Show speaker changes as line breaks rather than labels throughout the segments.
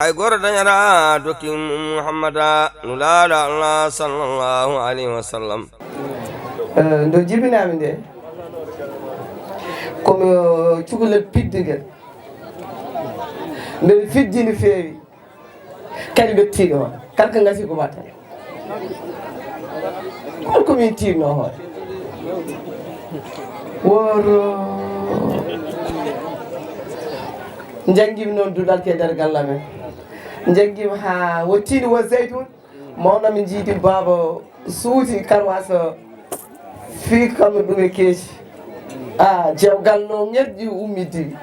ay goro dañata dokki muhammada nulaɗo allah sallllahu alayhi wa sallam
ndo jibinami nde komi cukalel piddiguel mbeɗe fiddini feewi kadi ɓe tiiɗo on kala ko gasi ko watta hol komin tiinno hoore woro janggimi noon duɗal ke nder galla men janggimi ha wottini wo zeytun mawɗo mi jiidi baba suuti karwasa fi kamno ɗum e keeci jewgal no ñerƴi ummidi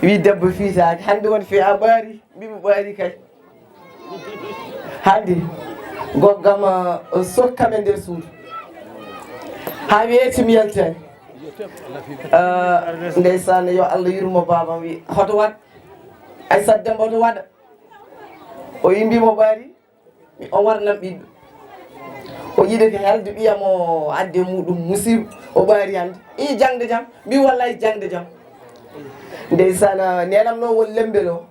wi debbo fiitaki hande won fi a ɓaari mbimi ɓaari kay hande goggam sokkame nder suudu ha wiyetimi yaltani ndeysan yo Allah yurmo babam wi hoto waɗ Aissata Demba hoto waɗa o yimbimo ɓaari o warnam ɓiɗɗo o yiɗi ko helde ɓiyam o adde muɗum musiba o ɓaari hande i jangde jaam mbi wallay jangde jaam ndeysan nenam noon woni lembel o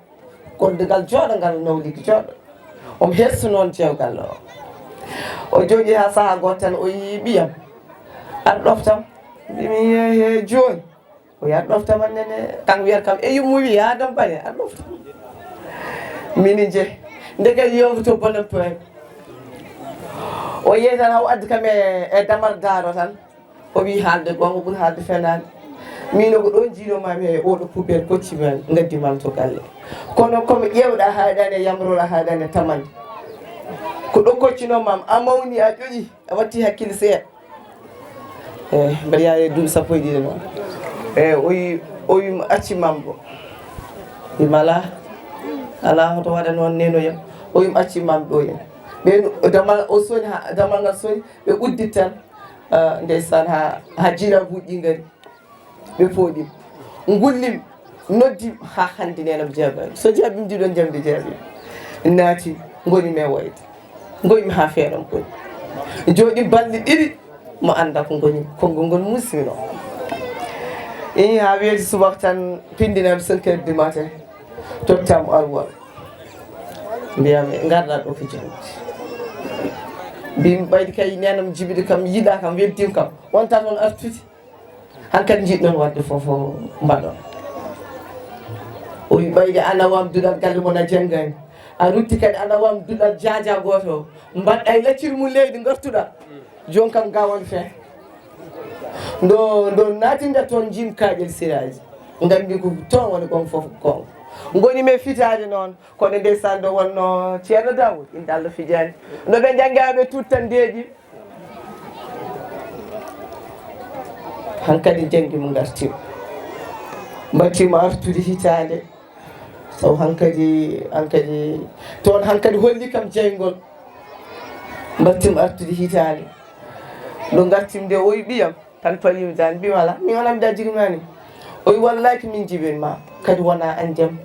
koddigal jooɗogal nawliki jooɗo omo hersu noon jewgal o jooɗi ha saaha goto tan o yi ɓiyam aɗa ɗoftam mbimi he joni o yi aɗa ɗoftama nene kanko wiyata kam e yummo wi adam bane aɗa ɗofta mini je ndeke yewto bonen poen o yehi tan haw addi kam e damar daaro tan o wi haalde gonga ɓuuri haalde fenade mino ko ɗon jiinomami e oɗo poubel koccima gaddimam to galle kono komi ƴewɗa haɗani e yamrore haɗani e tamande ko ɗo koccinomam a mawni a ƴoƴi a watti hakkille seeɗa eyyi mbeɗa yaa e duuɓi sappo e ɗiɗi noon eyyi o wimo accimam bo wima ala hoto waɗa noon nenoyam o wimo accimam ɗo yen ɓe damal o soni damal ngal soni ɓe uddit tan ndeysan ha jirabuji ɗi gaari ɓe pooɗima gullim noddim ha hande nenam jaabani so jaabimi ndiɗon jamde jaabimi naati gonimi e woyde gonimi ha feeram koni jooɗi balɗe ɗiɗi mo anda ko gonimi konngol ngol musmino i ha weeti subaka tan pindinami 5 heures du matin tottamo alwal mbiyami garɗa ɗo ko jangde mbimi ɓayde kay nenam jibide kam yiiɗa kam weddima kam wonta toon artude hankkadi jiɗɗon wadde foof mbaɗon o wi ɓayde ana wam duɗal galle mon a janggani a rutti kadi ana wam duɗal jaaja goto o mbaɗɗa e lacciri mum leydi gartuɗa joni kam ga won fe ndo natinde toon jim kaƴel siraji gandi ko toon woni gon foof gonga gonimi e fitade noon kono ndeysan ɗo wonno ceerno Dawoud inde Allah fijani no ɓe janggaɓe tut tan deeƴi hankkadi janggimo gartima mbattima artude hitande taw hankkadi toon hankkadi holli kam jeygol mbattima artude hitande ɗo gartimde o wi ɓiyam tan palimi tan mbima ala min wona mbiɗa jigumani o wi wallahi ko min jibinma kadi wona an jaam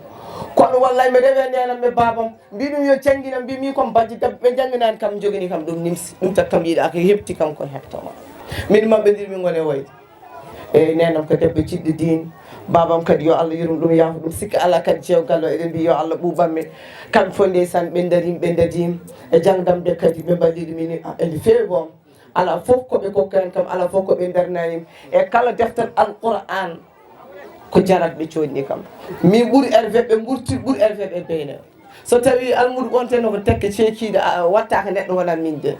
kono wallahi mi rewe nenam e babam mbiɗum yo jangguinam mbimi kom bajji dabbe ɓe jangginani kam jogini kam ɗum nimsi ɗum tak kam yiiɗa ko hepti kam ko heɓtoma min mabɓe min gone wayde eyyi nenam ko debbo jiɗɗo diine babam kadi yo Allah yurmo ɗum yaafo ɗum sikki ala kadi jewgal o eɗen mbi yo Allah ɓuɓanɓe kamɓe fof ndeysan ɓe daadima e jangdamɓe kadi ɓe mballi ɗumini ene feewi boom ala fof koɓe kokkani kam ala fof koɓe darnanima e kala deftere alquran ko jarat ɓe coɗni kam min ɓuuri RV ɓe ɓuuri RV ɓe beyna so tawi almudo on ten ko tekke ceekiɗo watta ko neɗɗo wonat min de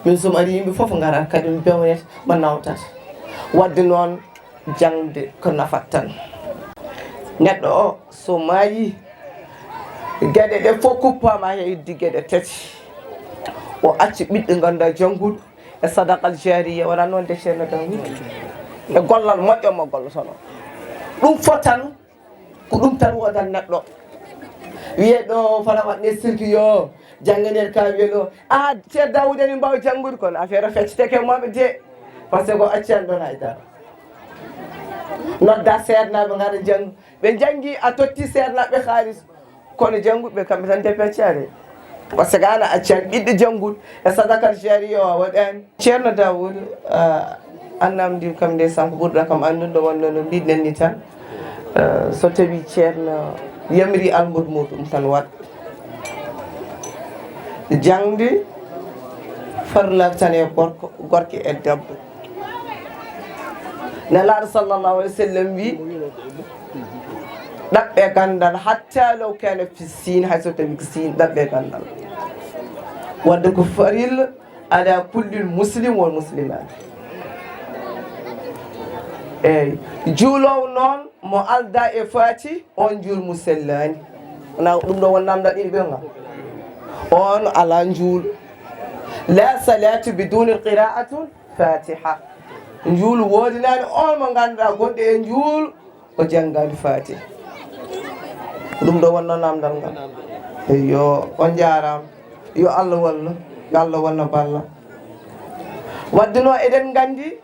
min somi ari yimɓe foof gara kadi mi bewnete mo nawtata wadde noon jangde ko nafat tan neɗɗo o so maayi gueɗe ɗe fof kuppama heddi gueɗe tati o acci ɓiɗɗo ganduɗa jangguɗo e sadaqal jariya wona noon de ceerno Dawoud e gollal moƴƴo mo gollotono ɗum fottan ko ɗum tan wodan neɗɗo wiye ɗo fota waɗne sirki yo jangganede ka wiyeɗo ceerno Dawoud eni mbawi janggude kono affaire fecceteke moɓe de par ce que ko accani ɗon haydara nodda seednaɓe gara janggu ɓe janggi a totti seednaɓe haaliss kono jangguɓe kamɓe tan de peccade par ce que an a accani ɓiɗɗo jangguɗo e sadakal jariya o a waɗani ceerno Dawoud annamdi kam ndeysan ko ɓurɗa kam andude wonno no mbiɗen ni tan so tawi ceerno yamri almud muɗum tan waɗ jangde farlatan e gorko e debbo nelaɗo sallllahu alih w sallam wi ɗaɓɓe gandal hatta law kana fi sin hayso tawi ko sin ɗaɓɓe gandal wadde ko farilla ala kulli muslim wal muslimat eyyi juulowo noon mo alda e faati on juulmu sellani wona ɗum ɗo won namdal ɗiɗi ɓe ga on ala juul la salatu biduni qira'atu fatiha juul wodinani on mo ganduɗa gonɗo e juul o janggani fatiha ɗum ɗo wonno namdal ngal eyyo on jarama yo Allah wallu yo Allah wonna balla wadde no eɗen gandi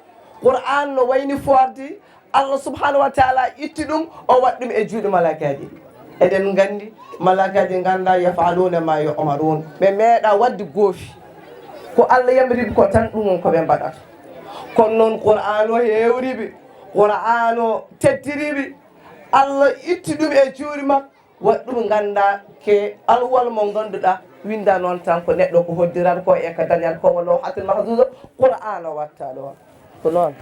Qur'an no wayni forde Allah subhanahu wa ta'ala itti ɗum o waɗi ɗum e juuɗe malakaji eɗen gandi malakaji ganda yafaluna ma yu'marun ɓe meeɗa wadde goofi ko Allah yamriɓe ko tan ɗum ko ɓe mbaɗata kono noon Qur'an o hewriɓe Qur'an o teddiriɓe Allah itti ɗum e juuɗe makko waɗi ɗum ganda ke alwal mo ganduɗa winda noon tan ko neɗɗo ko hoddirata ko e ka dañal ko walla hatil mahduda Qur'an o watta ɗo ko noon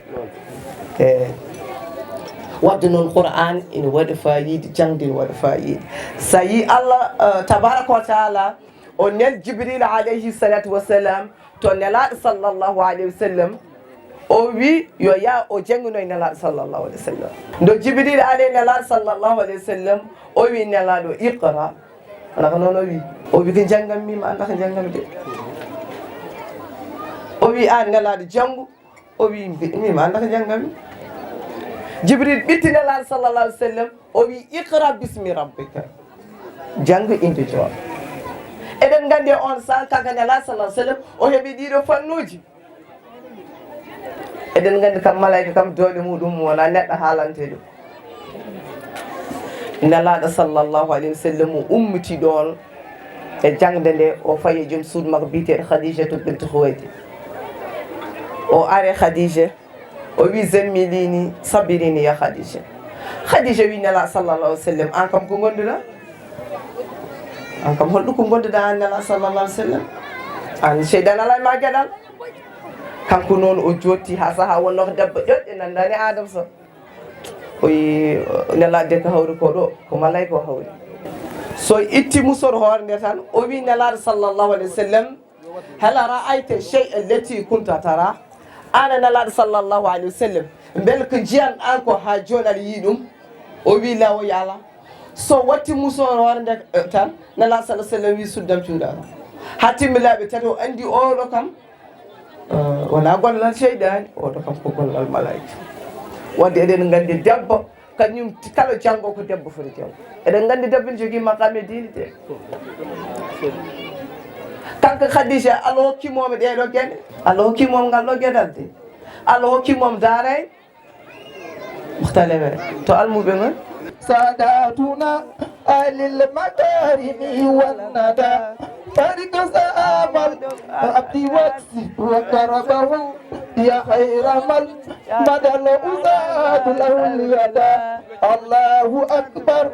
wadde noon Qur'an ina waɗi fayida jangde ina waɗi fayida so yi Allah tabaraka wa taala o nel Jibril alayhi salatu wassalam to nelaɗo sallllahu alayhi wa sallam o wi yo ya o jangguinoye nelaɗo sallllahu alayhi wa sallam ndo Jibril ale nelaɗo sallllahu alayhi wa sallam o wi nelaɗo iqra ala ko noon o wi ko janggam mima anda ko janggam de o wi an nelaɗo janggu o wi mima anda ko janggami Jibril ɓitti nelaɗo sallllahu alih w sallam o wi iqra bismi rabbika janggo inde joom eɗen gandi on sah kanko nelaɗo sallah sallam o heeɓi ɗiɗo fannuji eɗen gandi kam malayka kam doole muɗum wona neɗɗo haalante ɗum nelaɗo sallllahu alayhi wa sallam o ummiti ɗon e jangde nde o fayi joom suudu makko biteɗo Khadijatu bintu Khuwaylid o are Khadija o wi zammilini sabirini ya Khadija Khadija wi nelaɗo sallllahu alih w sallam an kam ko gonduɗa an kam holɗo ko gonduɗa an nelaɗo sallllahu alih w sallam an seydan ala ma gueɗal kanko noon o jotti ha saaha wonno ko debbo ƴoƴƴe nandani Adame so o wi nelaɗo de ko hawri ko ɗo ko malayka o hawri so itti musor hoore nde tan o wi nelaɗo sallllahu alih w sallam hal ra'ayta chey allati kunta tara ana nelaɗo sallllahu alayhi wa sallam beele ko jiyan an ko ha joni aɗa yi ɗum o wi la o yaala so watti musor hoore nde tan nelaɗo sallah sallam wi suddam cuuɗama ha timmi laaɓe tati o andi oɗo kam wona gollal cheydani oɗo kam ko gollal malayka wadde eɗen gandi debbo kañum kala janggo ko debbo foti janggo eɗen gandi debbo ne jogui maqame diine de kanko Khadija Allah hokkimomo ɗeɗo gueɗe Allah hokkimomo ngal ɗo gueɗal de Allah hokkimomo daaray muhtaleme to almuɓe ngon
ساداتنا أهل المكارم والندى تارك سامل عبد وكسي وكربه يا خير من مدى الأزاد له اليدا الله أكبر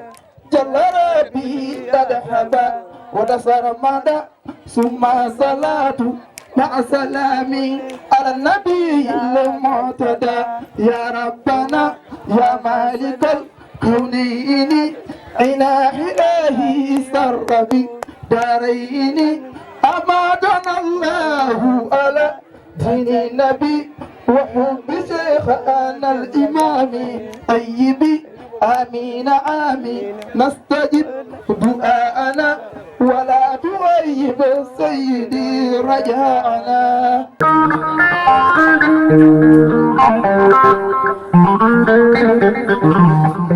جل ربي قد حبى ونصر مدى ثم صلاة مع سلام على النبي المعتدى يا ربنا يا مالك كونيني عنا إلهي سر بدارين أماتنا الله على دين النبي وحب شيخنا الإمام طيب آمين آمين نستجب دعاءنا ولا تغيب سيدي رجاءنا